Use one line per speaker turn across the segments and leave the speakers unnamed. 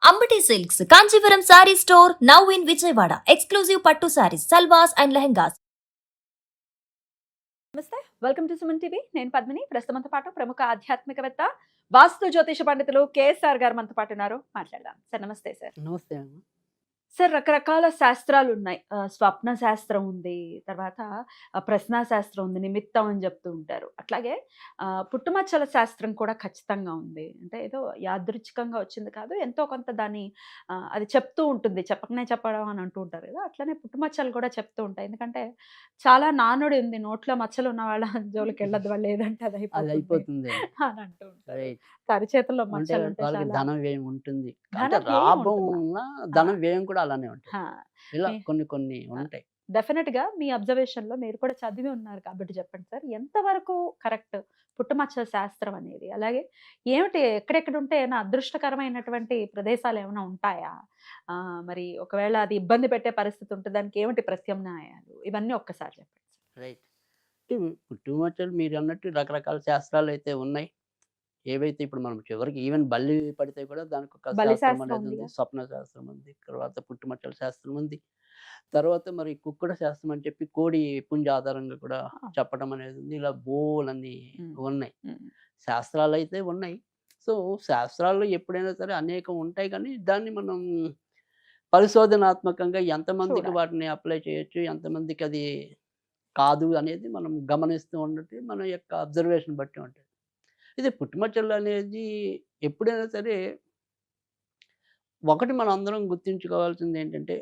Ambati Silks, Kanchipuram Saree Store, now in Vijayawada. Exclusive Pattu Sarees, Salwas and Lehengas.
నమస్తే welcome to Suman TV. నేను పద్మిని. ప్రస్తుతంతో పాటు ప్రముఖ ఆధ్యాత్మికవేత్త వాస్తు జ్యోతిష పండితులు కేఎస్ఆర్ గారు మనతో పాటు ఉన్నారు. మాట్లాడదాం. సార్ నమస్తే. సార్
నమస్తే అమ్మ.
సార్ రకరకాల శాస్త్రాలు ఉన్నాయి. స్వప్న శాస్త్రం ఉంది, తర్వాత ప్రశ్నా శాస్త్రం ఉంది, నిమిత్తం అని చెప్తూ ఉంటారు. అట్లాగే పుట్టుమచ్చల శాస్త్రం కూడా ఖచ్చితంగా ఉంది. అంటే ఏదో యాదృచ్ఛికంగా వచ్చింది కాదు, ఎంతో కొంత దాన్ని అది చెప్తూ ఉంటుంది. చెప్పకనే చెప్పడం అని అంటూ ఉంటారు కదా, అట్లనే పుట్టుమచ్చలు కూడా చెప్తూ ఉంటాయి. ఎందుకంటే చాలా నానుడి ఉంది, నోట్లో మచ్చలు ఉన్న వాళ్ళ జోలికి వెళ్ళదు, వాళ్ళు ఏదంటే అది
అది
అయిపోతుంది
అయిపోతుంది.
అని అంటూ ఉంటారు.
రైట్.
అరిచేతుల్లో
అంటే
మచ్చలు ఉంటే
వాళ్ళకి
చాలా
ధనం వ్యయం ఉంటుంది.
ధన
అంటే
వ్యయం
లాభం
ఉంటుందా?
ఉన్న ధనం వ్యయం కూడా అలానే ఉంటుంది.
హా.
ఇలా
మీ-
కొన్ని కొన్ని ఉంటాయి.
డెఫినెట్ గా మీ అబ్జర్వేషన్ లో మీరు కూడా చదివి ఉన్నారు కాబట్టి చెప్పండి సార్, ఎంతవరకు కరెక్ట్ పుట్టుమచ్చ శాస్త్రం అనేది? అలాగే ఏమిటి, ఎక్కడెక్కడ ఉంటే ఏమైనా అదృష్టకరమైనటువంటి ప్రదేశాలు ఏమైనా ఉంటాయా? మరి ఒకవేళ అది ఇబ్బంది పెట్టే పరిస్థితి ఉంటే దానికి ఏమిటి ప్రత్యామ్నాయాలు? ఇవన్నీ ఒక్కసారి చెప్పండి సార్.
రైట్. పుట్టుమచ్చలు మీరు అన్నట్టు రకరకాల శాస్త్రాలు అయితే ఉన్నాయి. ఏవైతే ఇప్పుడు మనం చివరికి ఈవెన్ బల్లి పడితే కూడా దానికి ఒక
బలి
శాస్త్రం
శాస్త్రం
అనేది ఉంది.
ఉందిగా.
స్వప్న శాస్త్రం ఉంది, తర్వాత పుట్టుమచ్చల శాస్త్రం ఉంది, తర్వాత మరి కుక్కుడ శాస్త్రం అని చెప్పి కోడి పుంజ ఆధారంగా కూడా
ఆ.
చెప్పడం అనేది ఉంది. ఇలా బోలన్నీ
ఉమ్.
ఉన్నాయి.
ఉమ్.
శాస్త్రాలు అయితే ఉన్నాయి. సో శాస్త్రాల్లో ఎప్పుడైనా సరే అనేకం ఉంటాయి, కానీ దాన్ని మనం పరిశోధనాత్మకంగా ఎంతమందికి
చూడాలి.
వాటిని అప్లై చేయొచ్చు, ఎంతమందికి అది కాదు అనేది మనం గమనిస్తూ ఉన్నట్టు మన యొక్క అబ్జర్వేషన్ బట్టి ఉంటుంది. ఇది పుట్టుమచ్చలు అనేది ఎప్పుడైనా సరే ఒకటి మనం అందరం గుర్తుంచుకోవాల్సింది ఏంటంటే,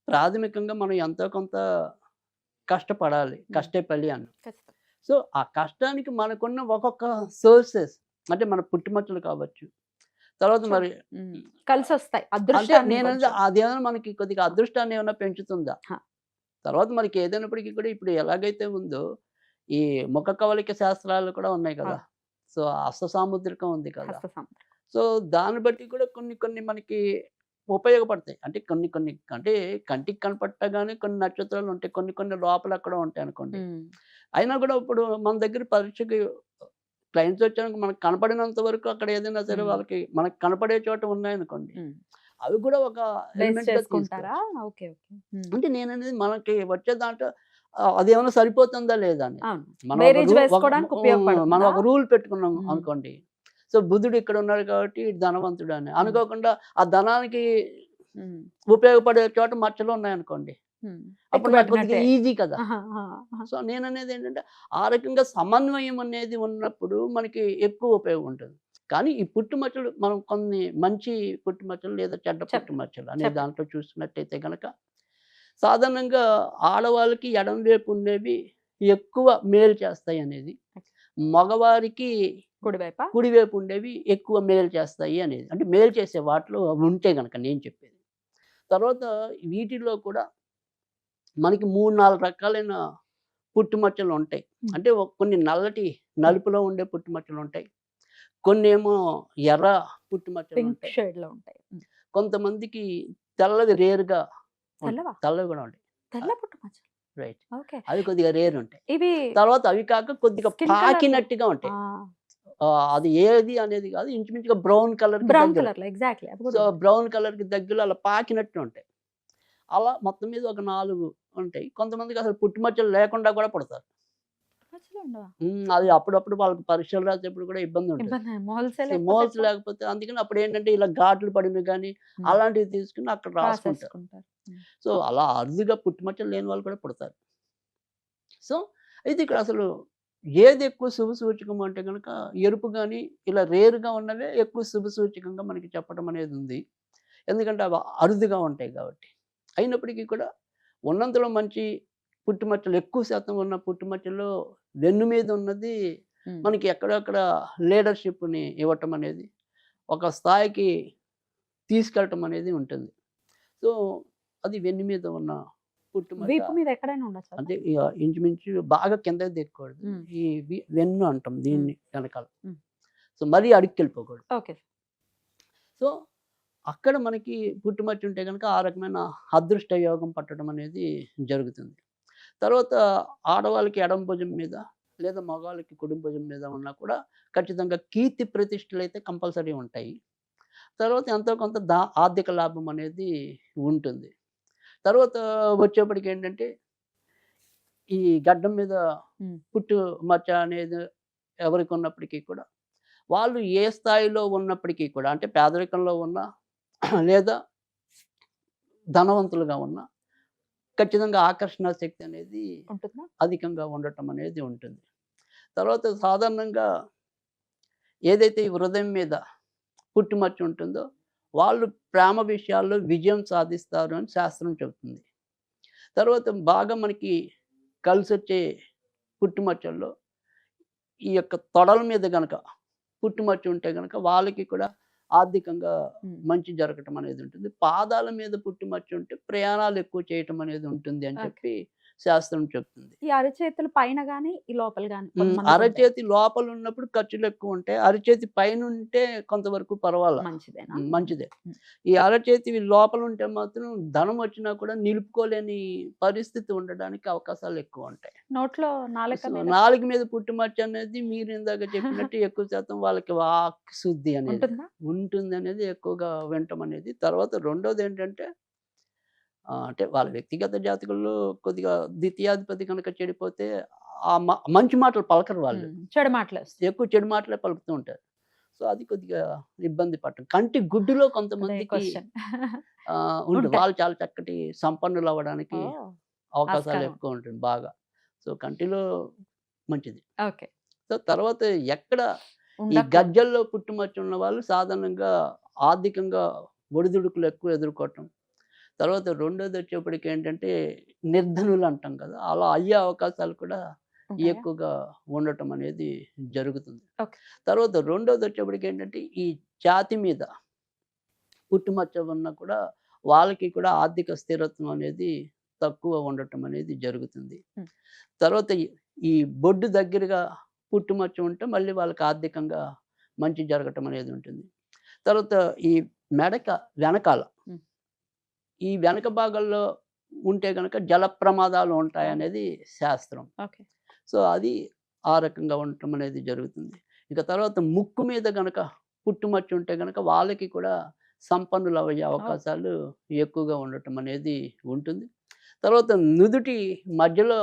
ప్రాథమికంగా మనం ఎంతో కొంత కష్టపడాలి. కష్టే ఫలి అన్న.
ఖచ్చితంగా.
సో ఆ కష్టానికి మనకున్న ఒక్కొక్క సోర్సెస్, అంటే మన పుట్టుమచ్చలు కావచ్చు, తర్వాత మరి
ఉమ్. కలిసి వస్తాయి
అంటే
అదృష్టాన్ని
నేనంటే
కొంచెం.
అదేమైనా మనకి కొద్దిగా అదృష్టాన్ని ఏమైనా పెంచుతుందా?
హ.
తర్వాత మనకి ఏదైనప్పటికీ కూడా ఇప్పుడు ఎలాగైతే ఉందో ఈ ముఖ కవలిక శాస్త్రాలు కూడా ఉన్నాయి కదా. సో హస్త సాముద్రికం ఉంది కదా.
హస్త సంపద.
సో దాన్ని బట్టి కూడా కొన్ని కొన్ని మనకి ఉపయోగపడతాయి. అంటే కొన్ని కొన్ని అంటే కంటికి కనపట్టగానే కొన్ని నక్షత్రాలు ఉంటాయి. కొన్ని కొన్ని లోపల అక్కడ ఉంటాయి అనుకోండి.
ఉమ్.
అయినా కూడా ఇప్పుడు మన దగ్గర పరీక్షకి క్లయింట్స్ వచ్చాక మనకు కనపడినంత వరకు అక్కడ ఏదైనా సరే
ఉమ్.
వాళ్ళకి మనకు కనపడే చోట ఉన్నాయనుకోండి.
ఉమ్.
అవి కూడా ఒక
బేస్
ఎలిమెంట్‌గా
చేసుకుంటారా?
తీసుకోవచ్చు.
ఓకే. ఓకే. ఉమ్.
అంటే నేననేది మనకి వచ్చే దాంట్లో అదేమన్నా సరిపోతుందా లేదా అని.
అవును.
మనం ఒక
బేరీజ్
రూ ఒక
వేసుకోవడానికి
మనం
ఉపయోగపడుతుందా?
ఒక రూల్ పెట్టుకున్నాం
ఉమ్.
అనుకోండి. సో బుధుడు ఇక్కడ ఉన్నాడు కాబట్టి ఈడు ధనవంతుడు అని.
ఉమ్.
అనుకోకుండా ఆ ధనానికి
ఉమ్.
ఉపయోగపడే చోట మచ్చలు ఉన్నాయనుకోండి.
ఉమ్.
అప్పుడు
ఎక్కువ
నాకు కొద్దిగా
పెట్టినట్టే.
ఈజీ కదా.
ఆహా, ఆహా, ఆహా.
సో నేననేది ఏంటంటే, ఆ రకంగా సమన్వయం అనేది ఉన్నప్పుడు మనకి ఎక్కువ ఉపయోగం ఉంటుంది. కానీ ఈ పుట్టుమచ్చలు మనం కొన్ని మంచి పుట్టుమచ్చలు లేదా చెడ్డ
చెప్పండి.
పుట్టుమచ్చలు అనే
చెప్పండి.
దాంట్లో చూసినట్టయితే గనక, సాధారణంగా ఆడవాళ్ళకి ఎడమ వైపు ఉండేవి ఎక్కువ మేలు చేస్తాయి అనేది, మగవారికి
కుడివైపా?
కుడివైపు ఉండేవి ఎక్కువ మేలు చేస్తాయి అనేది. అంటే మేలు చేసే వాటిలో అవి ఉంటే గనక నేను చెప్పేది. తర్వాత వీటిల్లో కూడా మనకి 3, 4 రకాలైన పుట్టుమచ్చలు ఉంటాయి.
ఉమ్.
అంటే కొన్ని నలుపులో ఉండే పుట్టుమచ్చలు ఉంటాయి. కొన్నేమో ఎర్ర పుట్టుమచ్చలు
పింక్
ఉంటాయి.
షేడ్ లో ఉంటాయి. ఉమ్.
కొంతమందికి తెల్లవి రేర్‌గా ఉంటాయి.
తెల్లవా?
తెల్లవి కూడా ఉంటాయి.
తెల్ల పుట్టుమచ్చలు.
రైట్.
ఓకే.
అవి కొద్దిగా రేర్ ఉంటాయి.
ఇవి
తర్వాత అవి కాక కొద్దిగా
స్కిన్ కలర్ లో.
పాకినట్టుగా ఉంటాయి. అది ఏది అనేది కాదు, ఇంచుమించుగా బ్రౌన్ కలర్‌కి
బ్రౌన్
దగ్గర.
కలర్ లో ఎగ్జాక్ట్లీ అవి కూడా
సో
ఉంటాయి.
బ్రౌన్ కలర్‌కి దగ్గరలో అలా పాకినట్టు ఉంటాయి. అలా మొత్తం మీద ఒక 4 ఉంటాయి. కొంతమందికి అసలు పుట్టుమచ్చలు లేకుండా కూడా పుడతారు.
పుట్టుమచ్చలు ఉండవా?
అది అప్పుడప్పుడు వాళ్ళకి పరీక్షలు రాసేప్పుడు కూడా ఇబ్బంది ఉంటుంది.
ఇబ్బంది. మోల్సే
సో
లేకపోతే
మోల్స్
ఎట్లా?
లేకపోతే అందుకని అప్పుడేంటంటే ఇలా ఘాట్లు పడినవి గానీ,
ఉమ్.
అలాంటివి తీసుకొని అక్కడ రాసుకుంటారు.
రాసేసుకుంటారు. ఉమ్.
సో అలా అరుదుగా పుట్టుమచ్చలు లేని వాళ్ళు కూడా పుడతారు. సో అయితే ఇక్కడ అసలు ఏది ఎక్కువ శుభ సూచకం అంటే గనక, ఎరుపు గాని ఇలా రేర్‌గా ఉన్నవే ఎక్కువ శుభ సూచకంగా మనకి చెప్పడం అనేది ఉంది. ఎందుకంటే అవి అరుదుగా ఉంటాయి కాబట్టి. అయినప్పటికీ కూడా ఉన్నంతలో మంచి పుట్టుమచ్చలు, ఎక్కువ శాతం ఉన్న పుట్టుమచ్చల్లో వెన్ను మీద ఉన్నది
ఉమ్.
మనకి ఎక్కడక్కడ లీడర్‌షిప్‌ని ఇవ్వటం అనేది, ఒక స్థాయికి తీసుకెళ్ళటం అనేది ఉంటుంది. సో అది వెన్ను మీద ఉన్న పుట్టుమచ్చ.
వీపు మీద ఎక్కడైనా ఉండొచ్చా?
అంటే ఇగ ఇంచుమించు బాగా కిందకి దిగకూడదు.
ఉమ్.
ఈ వెన్ను అంటాం
ఉమ్.
దీన్ని వెనకాల.
ఉమ్.
సో మరీ అడుక్కెళ్ళిపోకూడదు.
ఓకే.
సో అక్కడ మనకి పుట్టుమచ్చ ఉంటే గనక ఆ రకమైన అదృష్ట యోగం పట్టడం అనేది జరుగుతుంది. తర్వాత ఆడవాళ్ళకి ఎడమ భుజం మీద లేదా మగవాళ్ళకి కుడి భుజం మీద ఉన్నా కూడా ఖచ్చితంగా కీర్తి ప్రతిష్టలైతే కంపల్సరీ ఉంటాయి. తర్వాత ఎంతో కొంత ఆర్థిక లాభం అనేది ఉంటుంది. తర్వాత వచ్చేప్పటికి ఏంటంటే, ఈ గడ్డం మీద
హ్మ్.
పుట్టు మచ్చ అనేది ఎవరికి ఉన్నప్పటికీ కూడా, వాళ్ళు ఏ స్థాయిలో ఉన్నప్పటికీ కూడా, అంటే పేదరికంలో ఉన్నా లేదా ధనవంతులుగా ఉన్నా, ఖచ్చితంగా ఆకర్షణ శక్తి అనేది
ఉంటుందా?
అధికంగా ఉండటం అనేది ఉంటుంది. తర్వాత సాధారణంగా ఏదైతే ఈ హృదయం మీద పుట్టుమచ్చ ఉంటుందో, వాళ్ళు ప్రేమ విషయాల్లో విజయం సాధిస్తారు అని శాస్త్రం చెబుతుంది. తర్వాత బాగా మనకి కలిసొచ్చే పుట్టుమచ్చల్లో ఈ యొక్క తొడల మీద గనక పుట్టుమచ్చ ఉంటే గనక వాళ్ళకి కూడా ఆర్థికంగా
హ్మ్.
మంచి జరగటం అనేది ఉంటుంది. పాదాల మీద పుట్టుమచ్చ ఉంటే ప్రయాణాలు ఎక్కువ చేయటం అనేది ఉంటుంది అని
ఓకే.
చెప్పి శాస్త్రం చెప్తుంది.
ఈ అరచేతుల పైన గాని, ఈ లోపల గాని కొంతమందికి ఉంటాయి.
అరచేతి లోపల ఉన్నప్పుడు ఖర్చులెక్కువుంటాయి. అరచేతి పైనుంటే కొంతవరకు పర్వాలా.
మంచిదేనా?
మంచిదే.
హ్మ్.
ఈ అరచేతి లోపలుంటే మాత్రం ధనం వచ్చినా కూడా నిలుపుకోలేని పరిస్థితి ఉండడానికి అవకాశాలెక్కువుంటాయి.
నోట్లో నాలుక
సో,
మీద
నాలుక మీద పుట్టుమచ్చ అనేది మీరు ఇందాక చెప్పినట్టు ఎక్కువ శాతం వాళ్ళకి వాక్ శుద్ధి అనేది
ఉంటుందా?
ఉంటుందనేది ఎక్కువగా వినటం అనేది. తర్వాత రెండోదేంటంటే అంటే వాళ్ళ వ్యక్తిగత జాతకంలో కొద్దిగా ద్వితీయాధిపతి గనక చెడిపోతే మంచి మాటలు పలకరు వాళ్ళు.
చెడు మాటలొస్తాయి.
ఎక్కువ చెడు మాటలే పలుకుతూ ఉంటారు. సో, అది కొద్దిగా ఇబ్బంది పడటం. కంటి గుడ్డులో
అదే
కొంతమందికి
క్వెషన్.
ఉంటుంది.
ఉంటాయి.
వాళ్ళు చాలా చక్కటి సంపన్నులవ్వడానికి
ఓహ్!
అవకాశాలు
ఆస్కారం.
ఎక్కువ ఉంటుంది బాగా. సో, కంటిలో మంచిది.
ఓకే.
సో, తర్వాత ఎక్కడ ఈ
ఉండకూడదు.
గజ్జల్లో పుట్టుమచ్చ ఉన్న వాళ్ళు సాధారణంగా ఆర్థికంగా ఒడిదుడుకులు ఎక్కువ ఎదుర్కోవటం. తర్వాత రెండోదొచ్చేప్పటికి ఏంటంటే నిర్ధనులు అంటాం కదా! అలా అయ్యే అవకాశాలు కూడా
ఉంటాయా?
ఎక్కువగా ఉండటం అనేది జరుగుతుంది.
ఓకే.
తర్వాత రెండోదొచ్చేప్పటికి ఏంటంటే ఈ ఛాతీ మీద పుట్టుమచ్చ ఉన్నా కూడా వాళ్ళకి కూడా ఆర్థిక స్థిరత్వం అనేది తక్కువ ఉండటం అనేది జరుగుతుంది.
హ్మ్.
తర్వాత ఈ బొడ్డు దగ్గరగా పుట్టుమచ్చ ఉంటే మళ్ళీ వాళ్ళకి ఆర్థికంగా మంచి జరగటం అనేది ఉంటుంది. తర్వాత ఈ మెడక వెనకాల
హ్మ్.
ఈ వెనక భాగంలో ఉంటే గనక జల ప్రమాదాలు ఉంటాయనేది శాస్త్రం.
ఓకే.
సో, అది ఆ రకంగా ఉండటం అనేది జరుగుతుంది. ఇక తర్వాత ముక్కు మీద గనక పుట్టుమచ్చ ఉంటే గనక వాళ్ళకి కూడా సంపన్నులయ్యే
ఓహ్!
అవకాశాలు ఎక్కువగా ఉండటం అనేది ఉంటుంది. తర్వాత నుదుటి మధ్యలో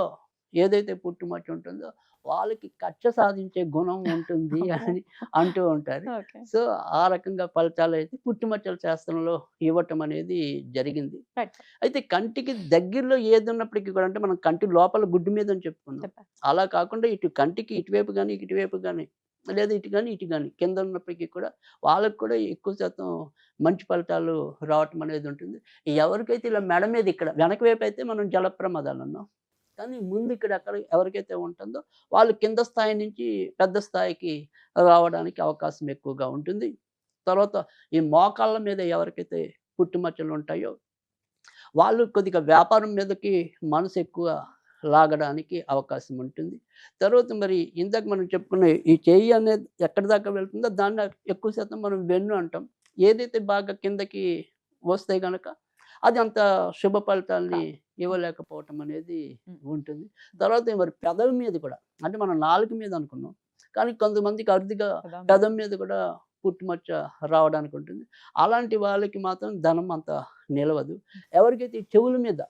ఏదైతే పుట్టుమచ్చ ఉంటుందో వాళ్ళకి కక్ష సాధించే గుణం ఉంటుంది అని అంటూ ఉంటారు.
ఓకే.
సో, ఆ రకంగా ఫలితాలైతే పుట్టుమచ్చల శాస్త్రంలో ఇవ్వటం అనేది జరిగింది.
రైట్.
అయితే కంటికి దగ్గరలో ఏదున్నప్పటికీ కూడా అంటే మనం కంటి లోపల గుడ్డు మీద అని చెప్పుకున్నాం.
చెప్పండి.
అలా కాకుండా ఇటు కంటికి ఇటువైపు గాని, ఇటువైపు గాని లేదా ఇటు గాని, ఇటు గాని కింద ఉన్నప్పటికీ కూడా వాళ్ళకి కూడా ఎక్కువ శాతం మంచి ఫలితాలు రావటం అనేది ఉంటుంది. ఎవరికైతే ఇలా మెడ మీద ఇక్కడ వెనక వైపు అయితే మనం జల ప్రమాదాలన్నాం. కానీ ముందు ఇక్కడ ఎక్కడ ఎవరికైతే ఉంటుందో వాళ్ళు కింద స్థాయి నుంచి పెద్ద స్థాయికి రావడానికి అవకాశం ఎక్కువగా ఉంటుంది. తర్వాత ఈ మోకాళ్ళ మీద ఎవరికైతే పుట్టుమచ్చలు ఉంటాయో వాళ్ళు కొద్దిగా వ్యాపారం మీదకి మనసు ఎక్కువ లాగడానికి అవకాశం ఉంటుంది. తర్వాత మరి ఇందాక మనం చెప్పుకున్న ఈ చెయ్యి అనేది ఎక్కడి దాకా వెళ్తుందో దాన్ని ఎక్కువ శాతం మనం వెన్ను అంటాం. ఏదైతే బాగా కిందకి వస్తే గనక అది అంత శుభ ఫలితాల్ని ఇవ్వలేకపోవటం అనేది ఉంటుంది. తర్వాత మరి పెదవి మీద కూడా అంటే మనం నాలుక మీద అనుకున్నాం. కానీ కొంతమందికి అరుదుగా
కదా!
పెదవి మీద కూడా పుట్టుమచ్చ రావడానికి ఉంటుంది. అలాంటి వాళ్ళకి మాత్రం ధనం అంత నిలవదు. ఎవరికైతే ఈ చెవుల మీద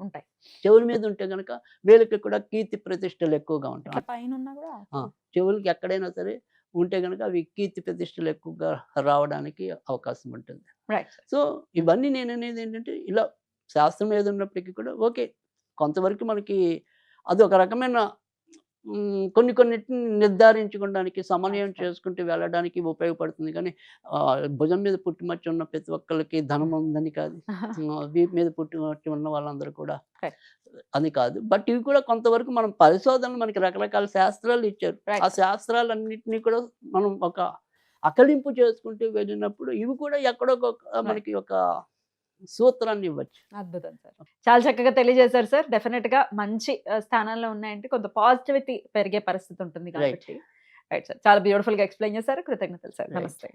ఉంటాయి.
చెవుల మీద ఉంటే గనక వీళ్ళకి కూడా కీర్తి ప్రతిష్టలు ఎక్కువగా ఉంటాయి.
ఇట్లా పైనున్నా కూడా
చెవులకి ఎక్కడైనా సరే ఉంటే గనక అవి కీర్తి ప్రతిష్టలు ఎక్కువగా రావడానికి అవకాశం ఉంటుంది.
రైట్.
సో, ఇవన్నీ నేననేది ఏంటంటే ఇలా శాస్త్రం ఏదున్నప్పటికీ కూడా ఓకే. కొంతవరకు మనకి అదొక రకమైన కొన్ని కొన్నిటిని నిర్ధారించుకోవడానికి, సమన్వయం చేసుకుంటూ వెళ్ళడానికి ఉపయోగపడుతుంది. కానీ భుజం మీద పుట్టుమచ్చ ఉన్న ప్రతి ఒక్కళ్ళకి ధనం ఉందని కాదు. వీపు మీద పుట్టుమచ్చ ఉన్న వాళ్ళందరూ కూడా
Correct.
అని కాదు. బట్ ఇవి కూడా కొంతవరకు మనం పరిశోధనలు మనకి రకరకాల శాస్త్రాలు ఇచ్చారు.
Right.
ఆ శాస్త్రాలన్నిటిని కూడా మనం ఒక అకలింపు చేసుకుంటూ వెళ్ళినప్పుడు ఇవి కూడా ఎక్కడో మనకి ఒక సూత్రాన్ని ఇవ్వచ్చు.
అద్భుతం సార్. చాలా చక్కగా తెలియజేశారు సార్. డెఫినెట్‌గా మంచి స్థానంలో ఉన్నాయంటే కొంత పాజిటివిటీ పెరిగే పరిస్థితి ఉంటుంది కాబట్టి. Right sir. చాలా బ్యూటిఫుల్‌గా ఎక్స్‌ప్లెయిన్ చేశారు. కృతజ్ఞతలు సార్.
Right.
నమస్తే.